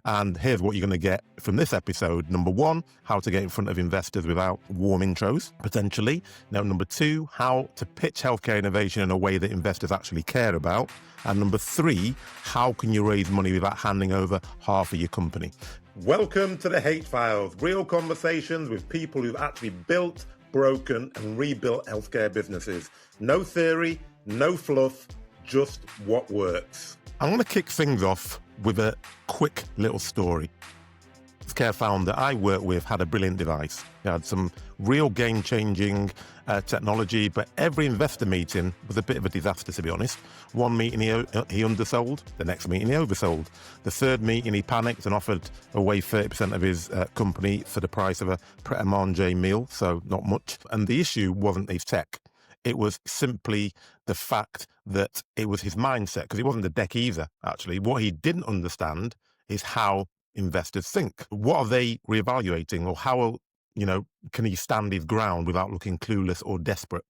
And here's what you're going to get from this episode. Number one, how to get in front of investors without warm intros, potentially. Now, number two, how to pitch healthcare innovation in a way that investors actually care about. And number three, how can you raise money without handing over half of your company? Welcome to the H Files, real conversations with people who've actually built, broken and rebuilt healthcare businesses. No theory, no fluff, just what works. I want to kick things off with a quick little story. This care founder I worked with had a brilliant device. He had some real game-changing technology, but every investor meeting was a bit of a disaster, to be honest. One meeting he undersold, the next meeting he oversold. The third meeting he panicked and offered away 30% of his company for the price of a pret-a-manger meal, so not much. And the issue wasn't his tech. It was simply the fact that it was his mindset, because it wasn't the deck either, actually. What he didn't understand is how investors think. What are they reevaluating, or how, can he stand his ground without looking clueless or desperate?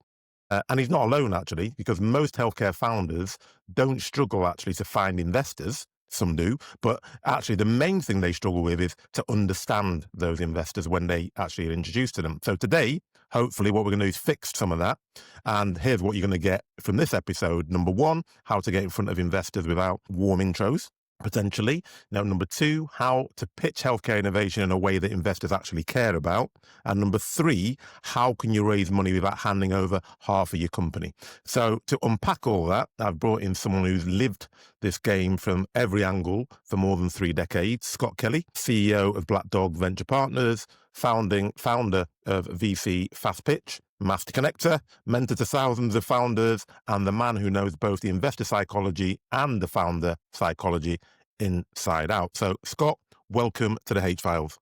And he's not alone, actually, because most healthcare founders don't struggle, actually, to find investors. Some do, but actually the main thing they struggle with is to understand those investors when they actually are introduced to them. So today, hopefully what we're going to do is fix some of that. And here's what you're going to get from this episode. Number one, how to get in front of investors without warm intros, potentially. Now, number two, how to pitch healthcare innovation in a way that investors actually care about. And number three, how can you raise money without handing over half of your company? So to unpack all that, I've brought in someone who's lived this game from every angle for more than 3 decades. Scott Kelly, CEO of Black Dog Venture Partners, founder of VC Fast Pitch, master connector, mentor to thousands of founders, and the man who knows both the investor psychology and the founder psychology inside out. So, Scott, welcome to the H Files.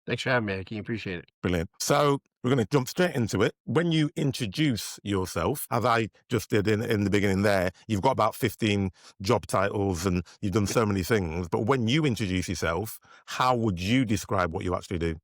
Thanks for having me, Aki. Appreciate it. Brilliant. So we're going to jump straight into it. When you introduce yourself, as I just did in the beginning there, you've got about 15 job titles and you've done so many things. But when you introduce yourself, how would you describe what you actually do?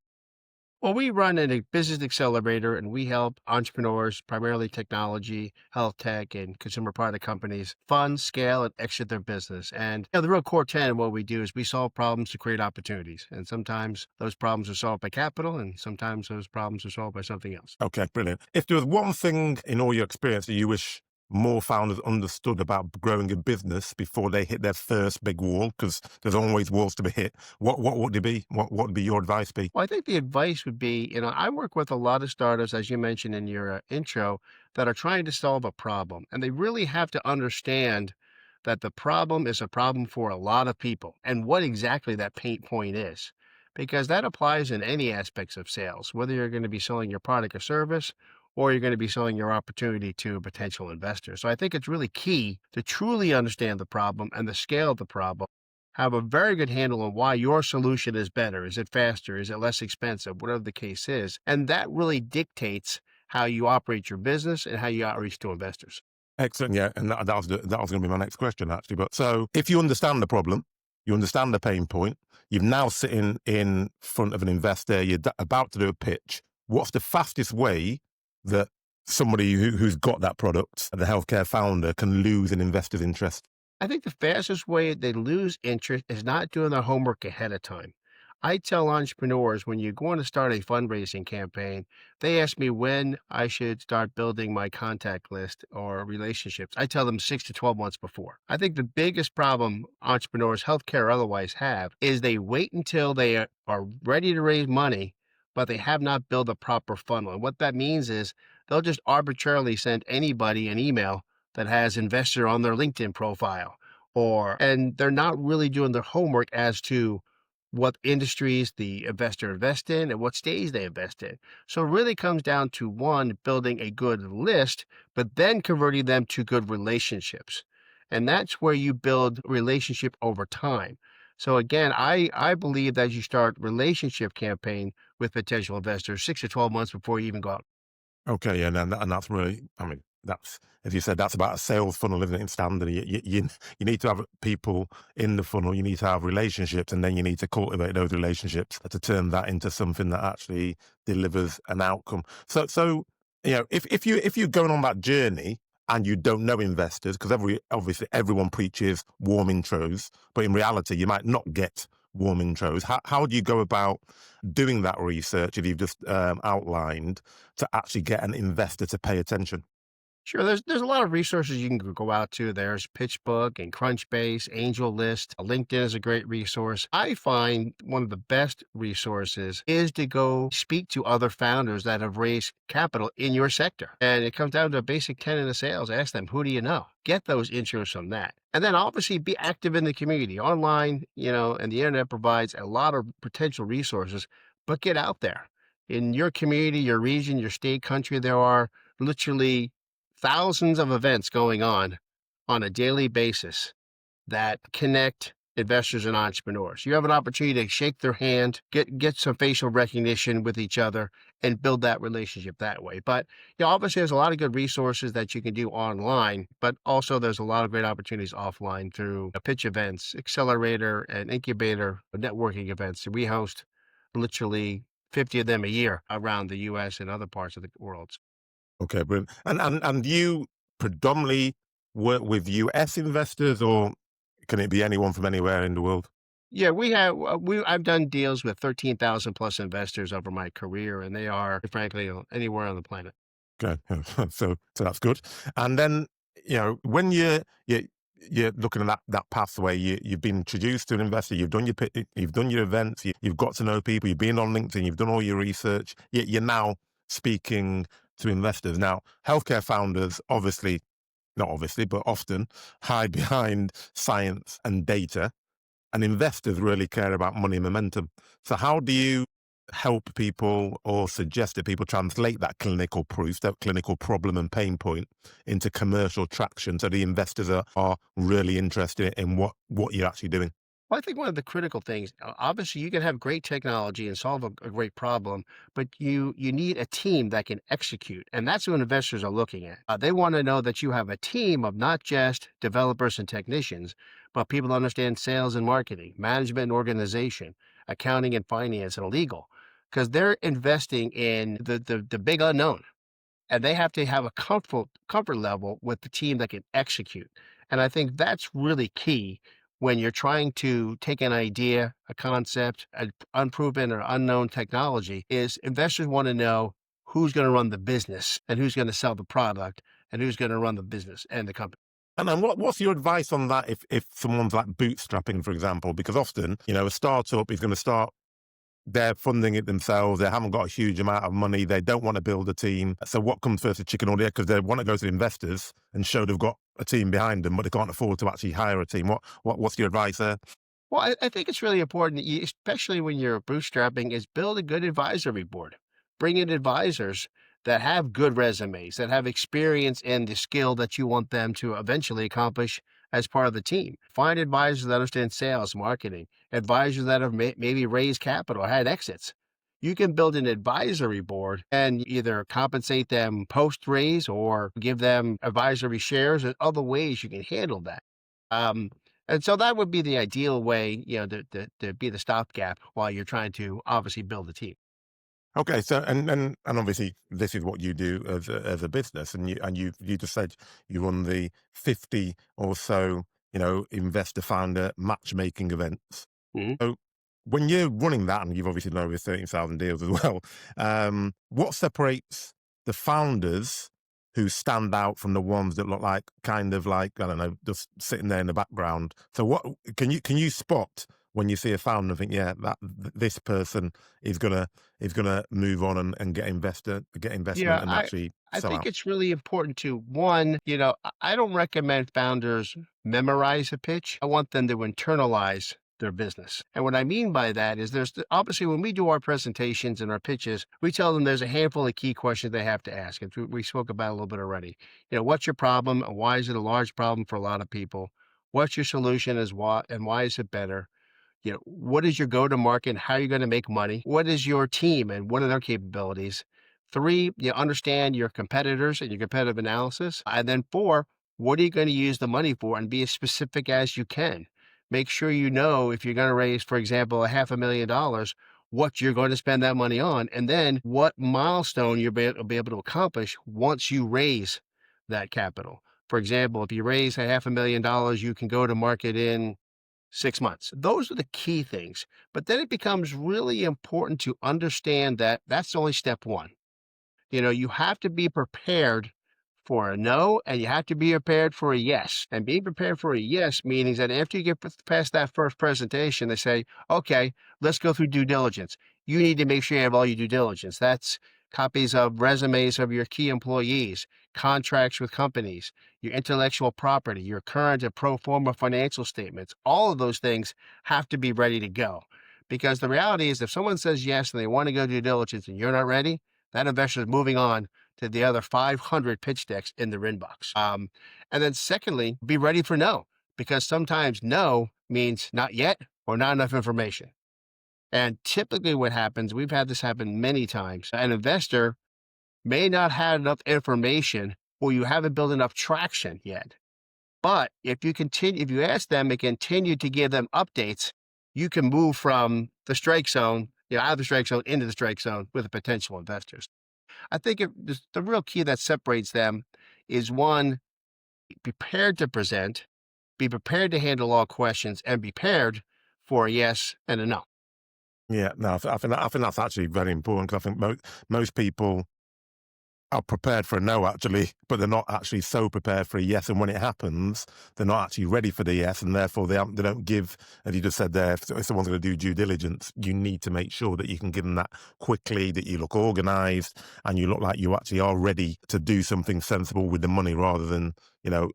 Well, we run a business accelerator and we help entrepreneurs, primarily technology, health tech, and consumer product companies fund, scale, and exit their business. And the real core tenet of what we do is we solve problems to create opportunities. And sometimes those problems are solved by capital, and sometimes those problems are solved by something else. Okay, brilliant. If there was one thing in all your experience that you wish more founders understood about growing a business before they hit their first big wall, because there's always walls to be hit, what would it be? What would be your advice be? Well, I think the advice would be, I work with a lot of startups, as you mentioned in your intro, that are trying to solve a problem. And they really have to understand that the problem is a problem for a lot of people and what exactly that pain point is. Because that applies in any aspects of sales, whether you're going to be selling your product or service, or you're going to be selling your opportunity to a potential investor. So I think it's really key to truly understand the problem and the scale of the problem, have a very good handle on why your solution is better. Is it faster? Is it less expensive? Whatever the case is. And that really dictates how you operate your business and how you outreach to investors. Excellent. Yeah. And that was going to be my next question, actually. But so if you understand the problem, you understand the pain point, you've now sitting in front of an investor, you're about to do a pitch. What's the fastest way that somebody who's got that product, the healthcare founder, can lose an investor's interest? I think the fastest way they lose interest is not doing their homework ahead of time. I tell entrepreneurs when you're going to start a fundraising campaign, they ask me when I should start building my contact list or relationships. I tell them 6 to 12 months before. I think the biggest problem entrepreneurs, healthcare or otherwise, have is they wait until they are ready to raise money, but they have not built a proper funnel. And what that means is they'll just arbitrarily send anybody an email that has investor on their LinkedIn profile, and they're not really doing their homework as to what industries the investor invests in and what stage they invest in. So it really comes down to, one, building a good list, but then converting them to good relationships. And that's where you build relationship over time. So again, I believe that you start relationship campaign with potential investors 6 to 12 months before you even go out. Okay, yeah, and that's really, that's, as you said, that's about a sales funnel, isn't it, in standard? You need to have people in the funnel, you need to have relationships, and then you need to cultivate those relationships to turn that into something that actually delivers an outcome. So if you're going on that journey and you don't know investors, because obviously everyone preaches warm intros, but in reality, you might not get warm intros. How do you go about doing that research, if you've just outlined, to actually get an investor to pay attention? Sure, there's a lot of resources you can go out to. There's PitchBook and Crunchbase, AngelList. LinkedIn is a great resource. I find one of the best resources is to go speak to other founders that have raised capital in your sector. And it comes down to a basic tenet of sales. Ask them, who do you know? Get those intros from that. And then obviously be active in the community online, and the internet provides a lot of potential resources, but get out there. In your community, your region, your state, country, there are literally thousands of events going on a daily basis that connect investors and entrepreneurs. You have an opportunity to shake their hand, get some facial recognition with each other, and build that relationship that way. But obviously, there's a lot of good resources that you can do online, but also there's a lot of great opportunities offline through pitch events, accelerator, and incubator networking events. We host literally 50 of them a year around the U.S. and other parts of the world. Okay, brilliant. And you predominantly work with US investors, or can it be anyone from anywhere in the world? Yeah, I've done deals with 13,000 plus investors over my career, and they are, frankly, anywhere on the planet. Okay, so that's good. And then, when you're looking at that pathway, you've been introduced to an investor, you've done your events, you've got to know people, you've been on LinkedIn, you've done all your research, you're now speaking to investors. Now, healthcare founders, obviously, not obviously, but often hide behind science and data, and investors really care about money and momentum. So how do you help people, or suggest that people translate that clinical proof, that clinical problem and pain point, into commercial traction, so the investors are really interested in what you're actually doing? Well, I think one of the critical things, obviously, you can have great technology and solve a great problem, but you need a team that can execute, and that's what investors are looking at. They want to know that you have a team of not just developers and technicians, but people that understand sales and marketing, management and organization, accounting and finance, and legal, because they're investing in the big unknown, and they have to have a comfort level with the team that can execute. And I think that's really key when you're trying to take an idea, a concept, an unproven or unknown technology, is investors want to know who's going to run the business and who's going to sell the product and who's going to run the business and the company. And then what's your advice on that, if someone's like bootstrapping, for example? Because often, a startup is going to start, they're funding it themselves. They haven't got a huge amount of money. They don't want to build a team. So what comes first, the chicken or the egg? Because they want to go to the investors and show they've got a team behind them, but they can't afford to actually hire a team. What's your advice there? Well, I think it's really important, especially when you're bootstrapping, is build a good advisory board. Bring in advisors that have good resumes, that have experience in the skill that you want them to eventually accomplish as part of the team. Find advisors that understand sales, marketing, advisors that have maybe raised capital, had exits. You can build an advisory board and either compensate them post raise or give them advisory shares, and other ways you can handle that. Um, and so that would be the ideal way, to be the stopgap while you're trying to obviously build a team. Okay, so and obviously this is what you do as a business, and you just said you run the 50 or so, investor founder matchmaking events. Mhm. So when you're running that, and you've obviously done over 13,000 deals as well, what separates the founders who stand out from the ones that look like, kind of like, I don't know, just sitting there in the background? So what can you spot when you see a founder and think, yeah, this person is gonna move on and get investment Yeah, and I actually I sell think out? it's really important to one, I don't recommend founders memorize a pitch. I want them to internalize their business. And what I mean by that is obviously when we do our presentations and our pitches, we tell them there's a handful of key questions they have to ask. And we spoke about it a little bit already. What's your problem and why is it a large problem for a lot of people? What's your solution is why and why is it better? What is your go to market? How are you going to make money? What is your team and what are their capabilities? Three, you understand your competitors and your competitive analysis. And then four, what are you going to use the money for, and be as specific as you can. Make sure you know if you're going to raise, for example, $500,000, what you're going to spend that money on, and then what milestone be able to accomplish once you raise that capital. For example, if you raise $500,000, you can go to market in 6 months. Those are the key things. But then it becomes really important to understand that that's only step one. You have to be prepared for a no, and you have to be prepared for a yes. And being prepared for a yes means that after you get past that first presentation, they say, okay, let's go through due diligence. You need to make sure you have all your due diligence. That's copies of resumes of your key employees, contracts with companies, your intellectual property, your current and pro forma financial statements. All of those things have to be ready to go. Because the reality is, if someone says yes and they want to go due diligence and you're not ready, that investor is moving on to the other 500 pitch decks in their inbox. And then secondly, be ready for no, because sometimes no means not yet or not enough information. And typically what happens, we've had this happen many times, an investor may not have enough information or you haven't built enough traction yet. But if you ask them and continue to give them updates, you can move from the strike zone, out of the strike zone into the strike zone with the potential investors. I think the real key that separates them is one, be prepared to present, be prepared to handle all questions, and be prepared for a yes and a no. Yeah, no, I think that's actually very important because I think most people are prepared for a no, actually, but they're not actually so prepared for a yes. And when it happens, they're not actually ready for the yes, and therefore they don't give. As you just said there, if someone's going to do due diligence, you need to make sure that you can give them that quickly, that you look organised, and you look like you actually are ready to do something sensible with the money, rather than,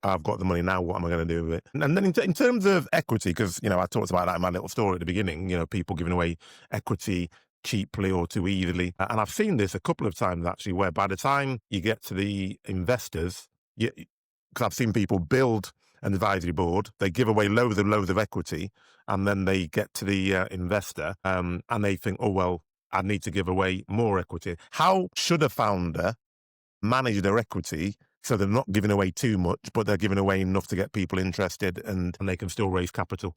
I've got the money now, what am I going to do with it? And then in terms of equity, because I talked about that in my little story at the beginning. People giving away equity cheaply or too easily. And I've seen this a couple of times actually, where by the time you get to the investors, because I've seen people build an advisory board, they give away loads and loads of equity, and then they get to the investor and they think, oh, well, I need to give away more equity. How should a founder manage their equity so they're not giving away too much, but they're giving away enough to get people interested and they can still raise capital?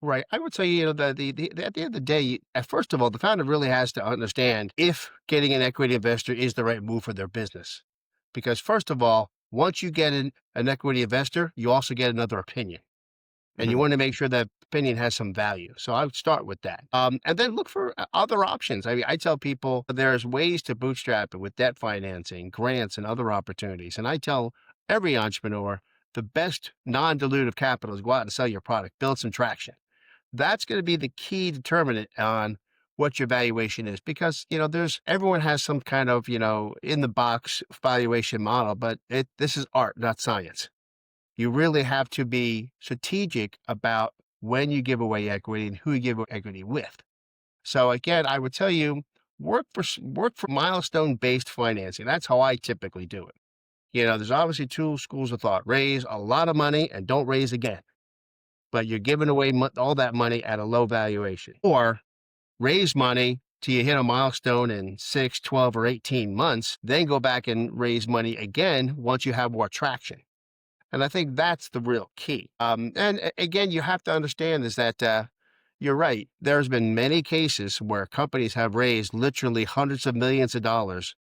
Right. I would say, at the end of the day, first of all, the founder really has to understand if getting an equity investor is the right move for their business. Because first of all, once you get an equity investor, you also get another opinion. And you Mhm. want to make sure that opinion has some value. So I would start with that. And then look for other options. I mean, I tell people there's ways to bootstrap it with debt financing, grants, and other opportunities. And I tell every entrepreneur the best non-dilutive capital is go out and sell your product, build some traction. That's going to be the key determinant on what your valuation is, because there's everyone has some kind of in the box valuation model, but this is art, not science. You really have to be strategic about when you give away equity and who you give equity with. So again, I would tell you, work for milestone based financing. That's how I typically do it. There's obviously two schools of thought: raise a lot of money and don't raise again, but you're giving away all that money at a low valuation, or raise money till you hit a milestone in 6, 12, or 18 months, then go back and raise money again once you have more traction. And I think that's the real key. Again, you have to understand is that you're right. There's been many cases where companies have raised literally hundreds of millions of dollars,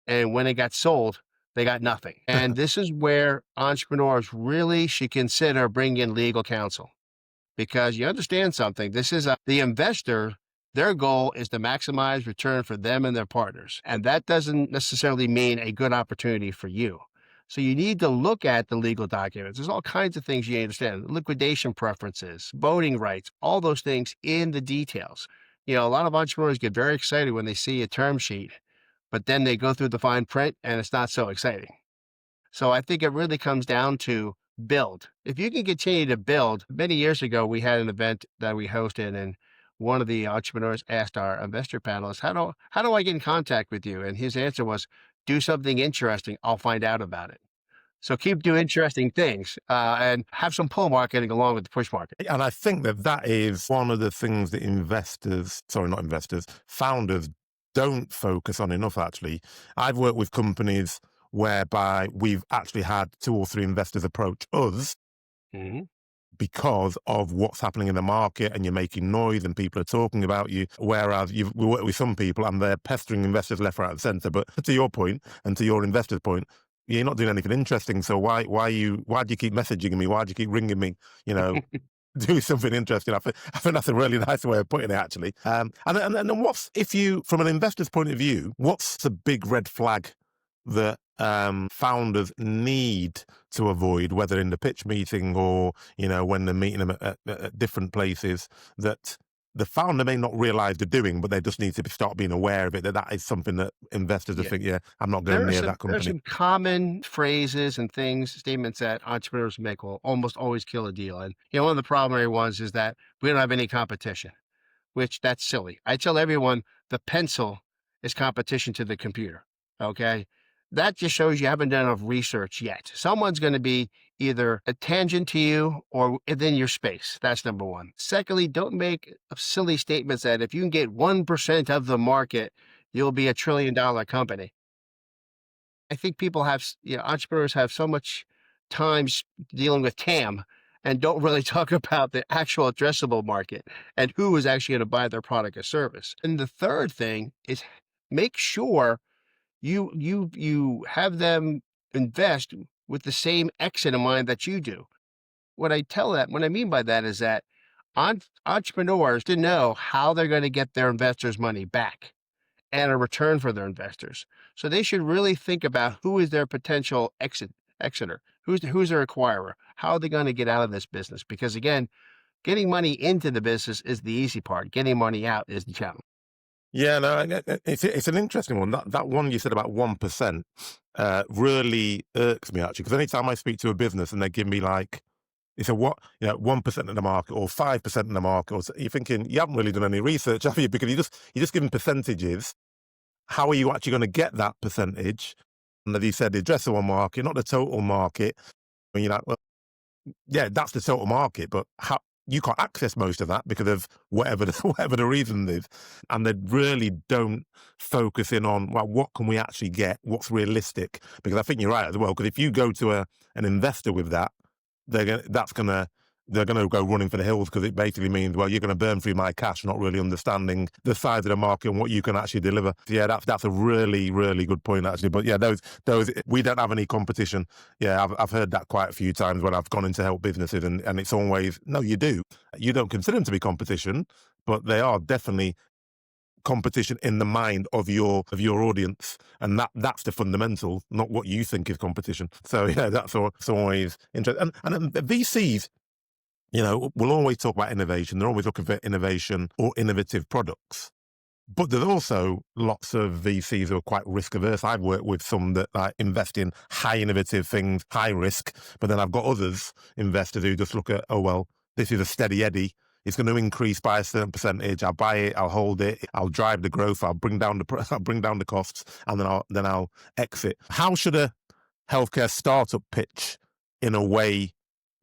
and when it got sold, they got nothing. And this is where entrepreneurs really should consider bringing in legal counsel, because you understand something. This is the investor. Their goal is to maximize return for them and their partners. And that doesn't necessarily mean a good opportunity for you. So you need to look at the legal documents. There's all kinds of things you understand: liquidation preferences, voting rights, all those things in the details. A lot of entrepreneurs get very excited when they see a term sheet, but then they go through the fine print and it's not so exciting. So I think it really comes down to build. If you can continue to build, many years ago, we had an event that we hosted, and one of the entrepreneurs asked our investor panelists, how do I get in contact with you? And his answer was, do something interesting. I'll find out about it. So keep doing interesting things and have some pull marketing along with the push market. And I think that is one of the things that founders don't focus on enough, actually. I've worked with companies whereby we've actually had 2 or 3 investors approach us Mhm. because of what's happening in the market, and you're making noise and people are talking about you. Whereas we work with some people and they're pestering investors left, right, and centre. But to your point, and to your investor's point, you're not doing anything interesting. So why do you keep messaging me? Why do you keep ringing me? You know, do something interesting. I think that's a really nice way of putting it, actually. And then what's, if you, from an investor's point of view, what's the big red flag that founders need to avoid, whether in the pitch meeting or, when they're meeting them at different places, that the founder may not realize they're doing, but they just need to start being aware of it, that is something that investors just Yeah. think, yeah, I'm not going near that There are company. some common phrases and things, statements that entrepreneurs make will almost always kill a deal. And one of the primary ones is that we don't have any competition, which that's silly. I tell everyone the pencil is competition to the computer. Okay. That just shows you haven't done enough research yet. Someone's going to be either a tangent to you or within your space. That's number one. Secondly, don't make silly statements that if you can get 1% of the market, you'll be $1 trillion company. I think people have, entrepreneurs have so much time dealing with TAM and don't really talk about the actual addressable market and who is actually going to buy their product or service. And the third thing is make sure you have them invest with the same exit in mind that you do. What I mean by that is that entrepreneurs to know how they're going to get their investors' money back and a return for their investors. So they should really think about who is their potential exiter, who's their acquirer, how are they going to get out of this business? Because again, getting money into the business is the easy part. Getting money out is the challenge. Yeah, no, it's an interesting one. That one you said about 1% really irks me, actually, because anytime I speak to a business and they give me like, it's a what, 1% of the market or 5% of the market, or you're thinking you haven't really done any research, have you? Because you're just giving percentages. How are you actually going to get that percentage? And as you said, the addressable market, not the total market. And you're like, well, yeah, that's the total market, but how you can't access most of that because of whatever whatever the reason is, and they really don't focus in on, well, what can we actually get, what's realistic? Because I think you're right as well. Because if you go to an investor with that, they're gonna go running for the hills, because it basically means, well, you're going to burn through my cash, not really understanding the size of the market and what you can actually deliver. Yeah, that's a really, really good point, actually. But yeah, those we don't have any competition. Yeah, I've heard that quite a few times when I've gone in to help businesses, and it's always, no, you do. You don't consider them to be competition, but they are definitely competition in the mind of your audience, and that's the fundamental, not what you think is competition. So yeah, that's always interesting. And VCs, we'll always talk about innovation. They're always looking for innovation or innovative products. But there's also lots of VCs who are quite risk averse. I've worked with some that invest in high innovative things, high risk. But then I've got others, investors, who just look at, oh, well, this is a steady eddy. It's going to increase by a certain percentage. I'll buy it, I'll hold it, I'll drive the growth, I'll bring down the costs, and then I'll exit. How should a healthcare startup pitch in a way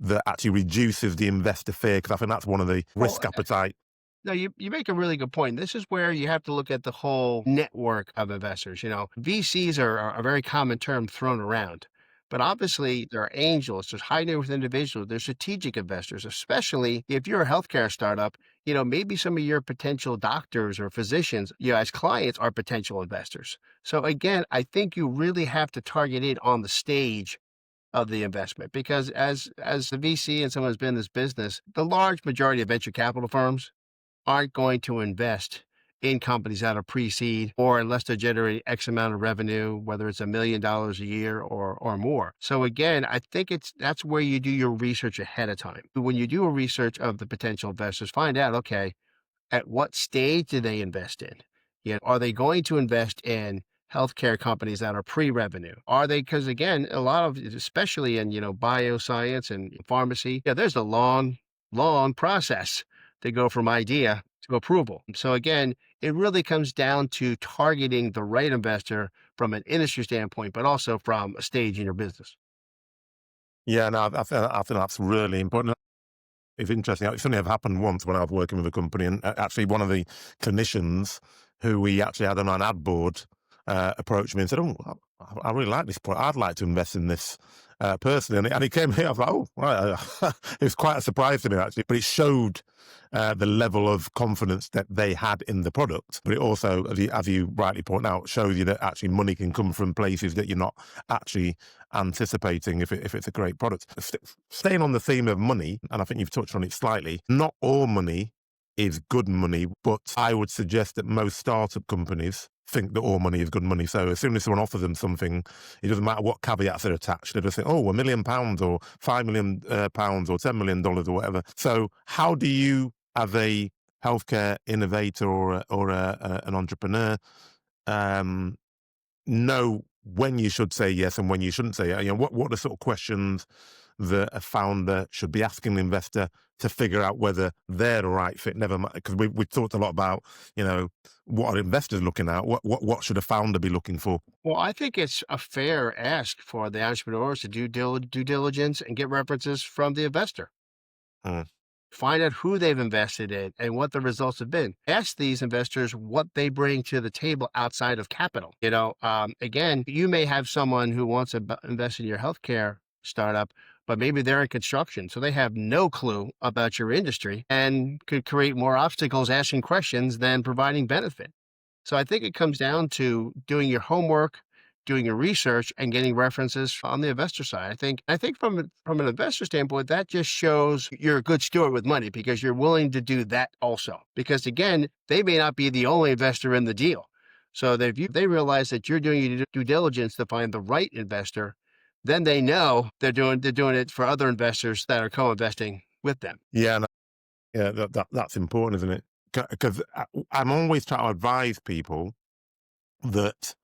that actually reduces the investor fear? Because I think that's one of the risk appetite. No, you make a really good point. This is where you have to look at the whole network of investors. VCs are a very common term thrown around, but obviously there are angels, there's high net worth individuals, there's strategic investors, especially if you're a healthcare startup. Maybe some of your potential doctors or physicians, as clients, are potential investors. So again, I think you really have to target it on the stage of the investment, because as the VC and someone who's been in this business, the large majority of venture capital firms aren't going to invest in companies that are pre-seed, or unless they're generating X amount of revenue, whether it's $1 million a year or more. So again, I think that's where you do your research ahead of time. When you do a research of the potential investors, find out, okay, at what stage do they invest in? Are they going to invest in healthcare companies that are pre-revenue? Are they, because again, a lot of, especially in, bioscience and pharmacy, there's a long, long process to go from idea to approval. So again, it really comes down to targeting the right investor from an industry standpoint, but also from a stage in your business. Yeah, no, I think that's really important. It's interesting. It's only ever happened once when I was working with a company, and actually one of the clinicians who we actually had on an ad board, approached me and said, "Oh, I really like this product. I'd like to invest in this personally." And he came here. I was like, "Oh, right." It was quite a surprise to me actually, but it showed the level of confidence that they had in the product. But it also, as you rightly point out, shows you that actually money can come from places that you're not actually anticipating if it's a great product. Staying on the theme of money, and I think you've touched on it slightly, not all money is good money, but I would suggest that most startup companies think that all money is good money. So as soon as someone offers them something, it doesn't matter what caveats are attached. They just think, oh, £1 million or £5 million or $10 million or whatever. So how do you, as a healthcare innovator or an entrepreneur, um, know when you should say yes and when you shouldn't say yes? What are the sort of questions that a founder should be asking the investor to figure out whether they're the right fit? Never mind, because we've talked a lot about, what are investors looking at? What should a founder be looking for? Well, I think it's a fair ask for the entrepreneurs to do due diligence and get references from the investor. Mm. Find out who they've invested in and what the results have been. Ask these investors what they bring to the table outside of capital. Again, you may have someone who wants to invest in your healthcare startup, but maybe they're in construction, so they have no clue about your industry and could create more obstacles asking questions than providing benefit. So I think it comes down to doing your homework, doing your research, and getting references on the investor side. I think from an investor standpoint, that just shows you're a good steward with money because you're willing to do that also. Because again, they may not be the only investor in the deal. So that if they realize that you're doing your due diligence to find the right investor, then they know they're doing it for other investors that are co-investing with them. Yeah, yeah, that's important, isn't it? Because I'm always trying to advise people that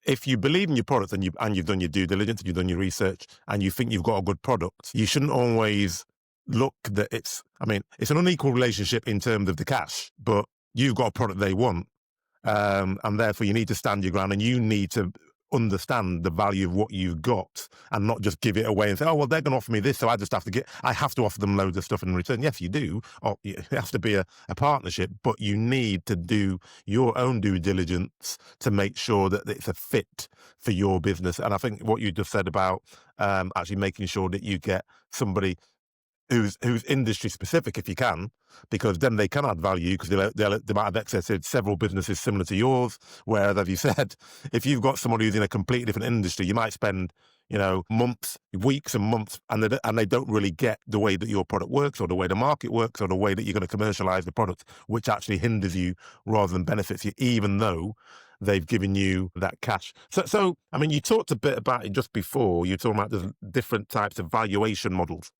if you believe in your product and you've done your due diligence, you've done your research, and you think you've got a good product, you shouldn't always look that it's. I mean, it's an unequal relationship in terms of the cash, but you've got a product they want, and therefore you need to stand your ground and you need to understand the value of what you've got and not just give it away and say, oh, well, they're going to offer me this, so I have to offer them loads of stuff in return. Yes, you do. Or it has to be a partnership, but you need to do your own due diligence to make sure that it's a fit for your business. And I think what you just said about actually making sure that you get somebody who's industry specific if you can, because then they can add value because they might have accessed several businesses similar to yours. Whereas, as you said, if you've got somebody who's in a completely different industry, you might spend months, weeks and months, and they don't really get the way that your product works or the way the market works or the way that you're going to commercialize the product, which actually hinders you rather than benefits you, even though they've given you that cash. So I mean, you talked a bit about it just before. You're talking about the different types of valuation models.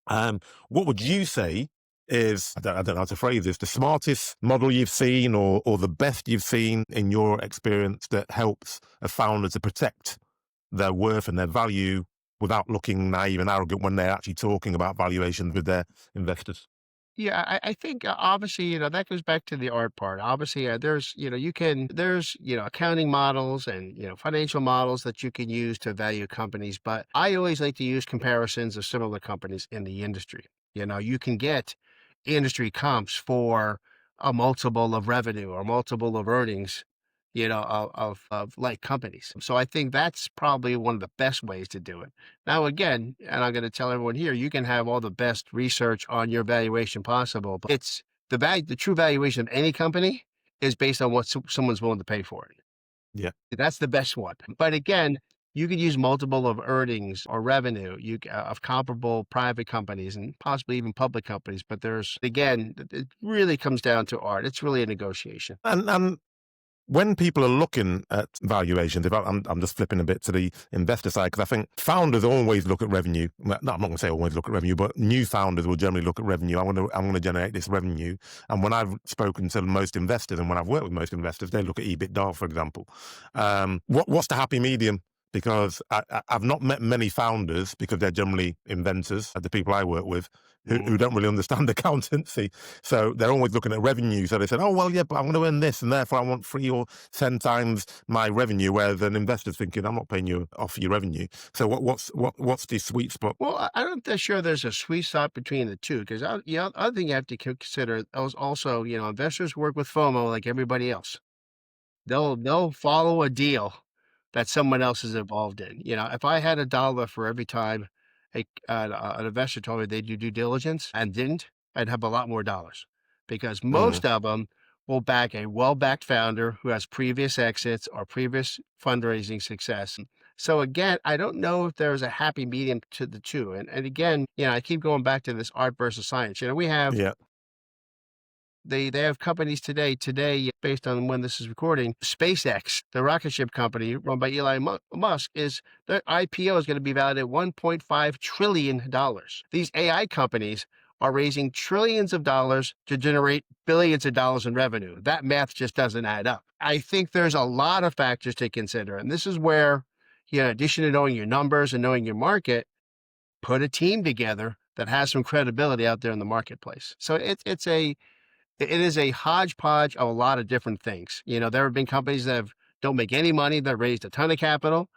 What would you say is, I don't know how to phrase this, the smartest model you've seen or the best you've seen in your experience that helps a founder to protect their worth and their value without looking naive and arrogant when they're actually talking about valuations with their investors? Yeah, I think obviously, that goes back to the art part. Obviously, there's, accounting models and, financial models that you can use to value companies. But I always like to use comparisons of similar companies in the industry. You can get industry comps for a multiple of revenue or multiple of earnings, of like companies. So I think that's probably one of the best ways to do it. Now, again, and I'm going to tell everyone here, you can have all the best research on your valuation possible, but the true valuation of any company is based on what someone's willing to pay for it. Yeah. That's the best one. But again, you could use multiple of earnings or revenue of comparable private companies and possibly even public companies. But it really comes down to art. It's really a negotiation. And when people are looking at valuations, I'm just flipping a bit to the investor side, because I think founders always look at revenue. Well, no, I'm not going to say always look at revenue, but new founders will generally look at revenue. I'm going to generate this revenue. And when I've spoken to most investors and when I've worked with most investors, they look at EBITDA, for example. What's the happy medium? Because I've not met many founders, because they're generally inventors, the people I work with, who don't really understand accountancy. So they're always looking at revenue. So they said, oh, well, yeah, but I'm going to earn this, and therefore I want 3 or 10 times my revenue, whereas an investor's thinking, I'm not paying you off your revenue. So what's the sweet spot? Well, I'm not that sure there's a sweet spot between the two because other thing you have to consider is also, investors work with FOMO like everybody else. They'll follow a deal that someone else is involved in. If I had a dollar for every time an investor told me they do due diligence and didn't, I'd have a lot more dollars because Mm, most of them will back a well-backed founder who has previous exits or previous fundraising success. So again, I don't know if there's a happy medium to the two. And again, I keep going back to this art versus science. We have yeah, they have companies today, based on when this is recording, SpaceX, the rocket ship company run by Musk, is their IPO is going to be valued at $1.5 trillion. These AI companies are raising trillions of dollars to generate billions of dollars in revenue. That math just doesn't add up. I think there's a lot of factors to consider. And this is where, in addition to knowing your numbers and knowing your market, put a team together that has some credibility out there in the marketplace. So it is a hodgepodge of a lot of different things. There have been companies that don't make any money that raised a ton of capital,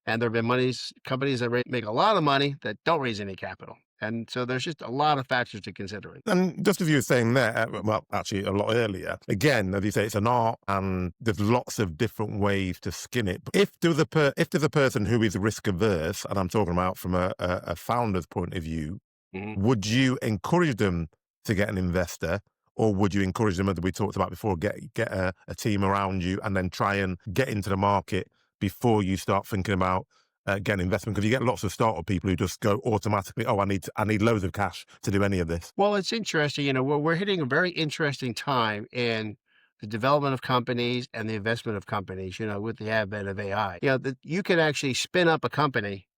and there have been companies that make a lot of money that don't raise any capital. And so there's just a lot of factors to consider. and just as you were saying there, well, actually a lot earlier, again, as you say, it's an art, and there's lots of different ways to skin it. But if there's a person who is risk averse, and I'm talking about from a founder's point of view, Mhm. would you encourage them to get an investor? Or would you encourage them, as we talked about before, get a team around you and then try and get into the market before you start thinking about getting investment? Because you get lots of startup people who just go automatically, oh, I need loads of cash to do any of this. Well, it's interesting. We're hitting a very interesting time in the development of companies and the investment of companies, with the advent of AI. That you can actually spin up a company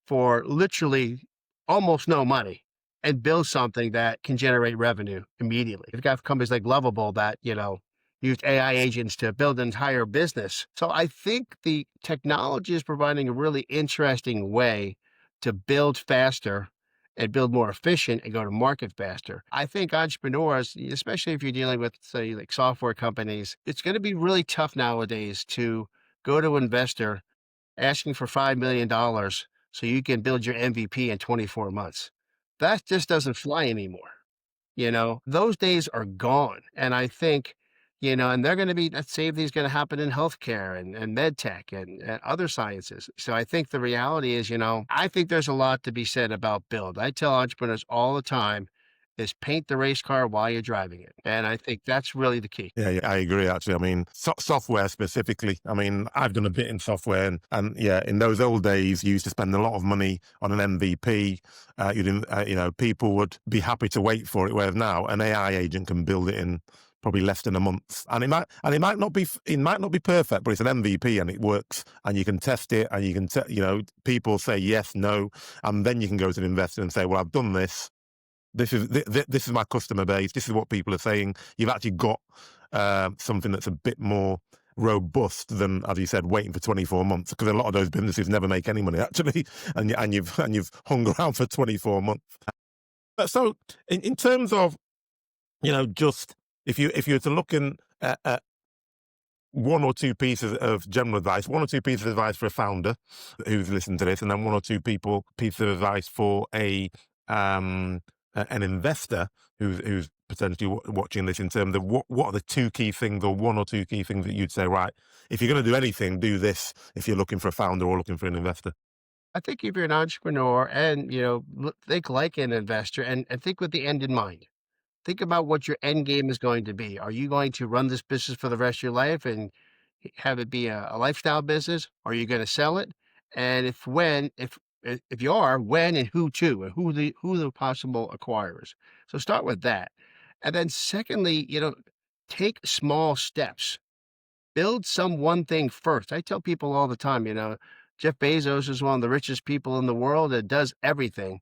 for literally almost no money and build something that can generate revenue immediately. You've got companies like Lovable that, used AI agents to build an entire business. So I think the technology is providing a really interesting way to build faster and build more efficient and go to market faster. I think entrepreneurs, especially if you're dealing with, say, like software companies, it's going to be really tough nowadays to go to an investor asking for $5 million so you can build your MVP in 24 months. That just doesn't fly anymore. Those days are gone. And I think, and they're going to be, that same thing's going to happen in healthcare and med tech and other sciences. So I think the reality is, I think there's a lot to be said about build. I tell entrepreneurs all the time is paint the race car while you're driving it. And I think that's really the key. Yeah, I agree. Actually, I mean, software specifically. I mean, I've done a bit in software, and yeah, in those old days, you used to spend a lot of money on an MVP. You didn't, people would be happy to wait for it. Whereas now, an AI agent can build it in probably less than a month, and it might not be perfect, but it's an MVP and it works, and you can test it, and you can, people say yes, no, and then you can go to the investor and say, well, I've done this. This is my customer base. This is what people are saying. You've actually got something that's a bit more robust than, as you said, waiting for 24 months. Because a lot of those businesses never make any money actually, and you've hung around for 24 months. So, in terms of just if you were to look at one or two pieces of general advice, one or two pieces of advice for a founder who's listened to this, and then one or two pieces of advice for an investor who's potentially watching this, in terms of what are the two key things, or one or two key things that you'd say, right, if you're going to do anything, do this if you're looking for a founder or looking for an investor. I think if you're an entrepreneur and, think like an investor and think with the end in mind. Think about what your end game is going to be. Are you going to run this business for the rest of your life and have it be a lifestyle business? Are you going to sell it? And if you are, when and who to, and who the possible acquirers. So start with that. And then secondly, take small steps. Build some one thing first. I tell people all the time, Jeff Bezos is one of the richest people in the world and does everything.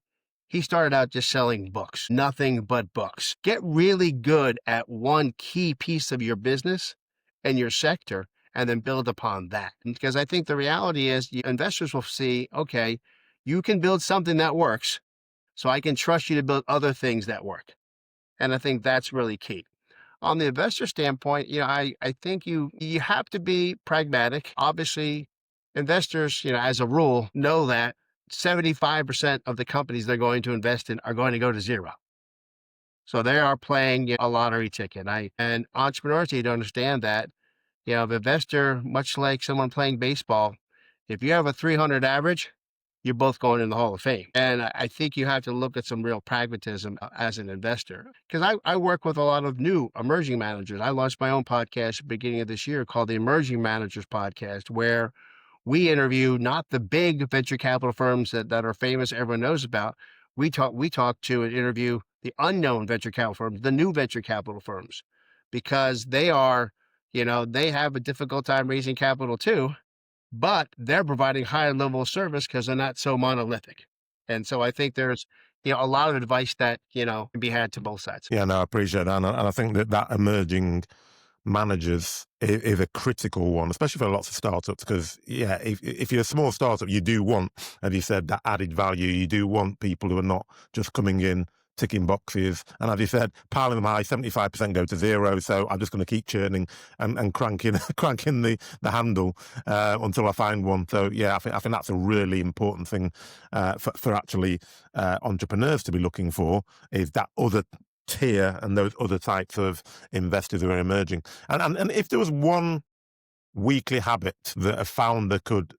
He started out just selling books, nothing but books. Get really good at one key piece of your business and your sector, and then build upon that. Because I think the reality is investors will see, okay, you can build something that works, so I can trust you to build other things that work. And I think that's really key. On the investor standpoint, I think you have to be pragmatic. Obviously, investors, as a rule, know that 75% of the companies they're going to invest in are going to go to zero. So they are playing a lottery ticket. And entrepreneurs need to understand that The investor, much like someone playing baseball, if you have a 300 average, you're both going in the Hall of Fame. And I think you have to look at some real pragmatism as an investor. Because I work with a lot of new emerging managers. I launched my own podcast at the beginning of this year called the Emerging Managers Podcast, where we interview not the big venture capital firms that are famous, everyone knows about. We talk to and interview the unknown venture capital firms, the new venture capital firms, because they are, they have a difficult time raising capital too, but they're providing higher level of service because they're not so monolithic. And so I think there's, a lot of advice that, can be had to both sides. Yeah, no, I appreciate that. And I think that emerging managers is a critical one, especially for lots of startups, because if you're a small startup, you do want, as you said, that added value. You do want people who are not just coming in ticking boxes, and as you said, piling them high, 75% go to zero, so I'm just going to keep churning and cranking the handle until I find one. So I think that's a really important thing for actually entrepreneurs to be looking for, is that other tier and those other types of investors who are emerging. And if there was one weekly habit that a founder could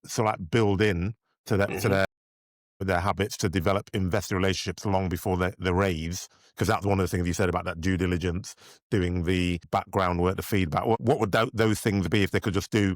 build in to their habits to develop investor relationships long before the raise, because that's one of the things you said about that due diligence, doing the background work, the feedback. What would those things be if they could just do,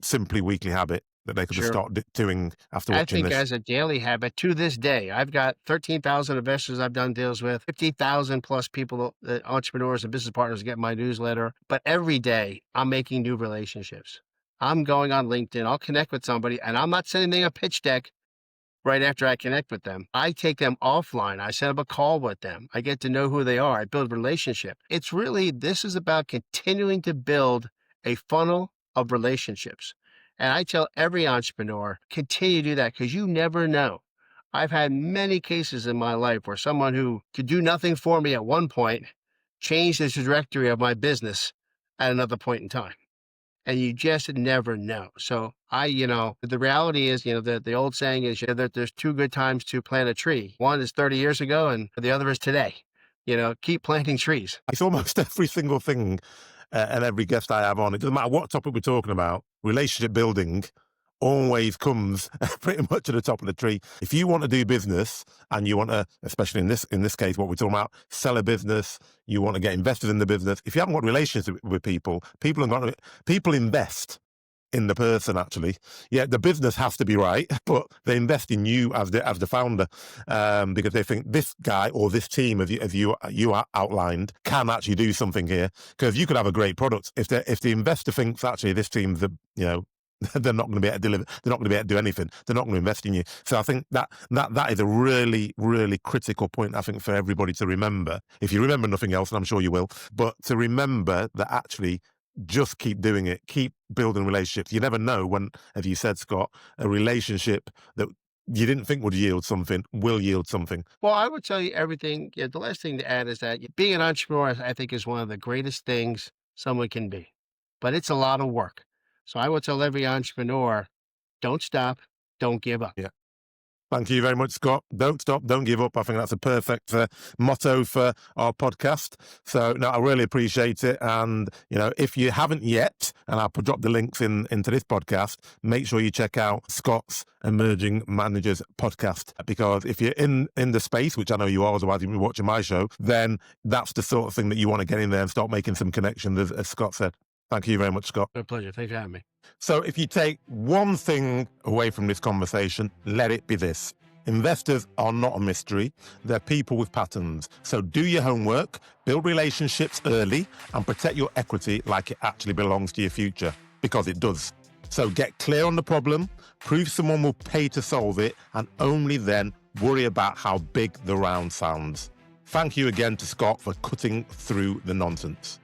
simply weekly habit that they could just start doing after watching this? I think as a daily habit to this day, I've got 13,000 investors I've done deals with, 50,000 plus people, entrepreneurs and business partners get my newsletter. But every day I'm making new relationships. I'm going on LinkedIn, I'll connect with somebody, and I'm not sending them a pitch deck right after I connect with them. I take them offline. I set up a call with them. I get to know who they are. I build a relationship. This is about continuing to build a funnel of relationships. And I tell every entrepreneur, continue to do that, because you never know. I've had many cases in my life where someone who could do nothing for me at one point changed the trajectory of my business at another point in time. And you just never know. So the reality is, the old saying is that there's two good times to plant a tree. One is 30 years ago and the other is today. Keep planting trees. It's almost every single thing and every guest I have on, it doesn't matter what topic we're talking about, relationship building always comes pretty much at the top of the tree. If you want to do business and you want to, especially in this case, what we're talking about, sell a business, you want to get investors in the business. If you haven't got relationships with people invest in the person, actually. Yeah, the business has to be right, but they invest in you as the founder, because they think this guy or this team, as you outlined, can actually do something here. Because you could have a great product. If the investor thinks actually this team's they're not going to be able to deliver. They're not going to be able to do anything. They're not going to invest in you. So I think that is a really, really critical point, I think, for everybody to remember. If you remember nothing else, and I'm sure you will, but to remember that actually just keep doing it. Keep building relationships. You never know when, as you said, Scott, a relationship that you didn't think would yield something will yield something. Well, I would tell you everything. The last thing to add is that being an entrepreneur, I think, is one of the greatest things someone can be. But it's a lot of work. So I would tell every entrepreneur, don't stop, don't give up. Yeah. Thank you very much, Scott. Don't stop, don't give up. I think that's a perfect motto for our podcast. So, no, I really appreciate it. And, if you haven't yet, and I'll drop the links into this podcast, make sure you check out Scott's Emerging Managers podcast. Because if you're in the space, which I know you are, otherwise you'd be watching my show, then that's the sort of thing that you want to get in there and start making some connections, as Scott said. Thank you very much, Scott. My pleasure. Thanks for having me. So if you take one thing away from this conversation, let it be this. Investors are not a mystery. They're people with patterns. So do your homework, build relationships early, and protect your equity like it actually belongs to your future, because it does. So get clear on the problem, prove someone will pay to solve it, and only then worry about how big the round sounds. Thank you again to Scott for cutting through the nonsense.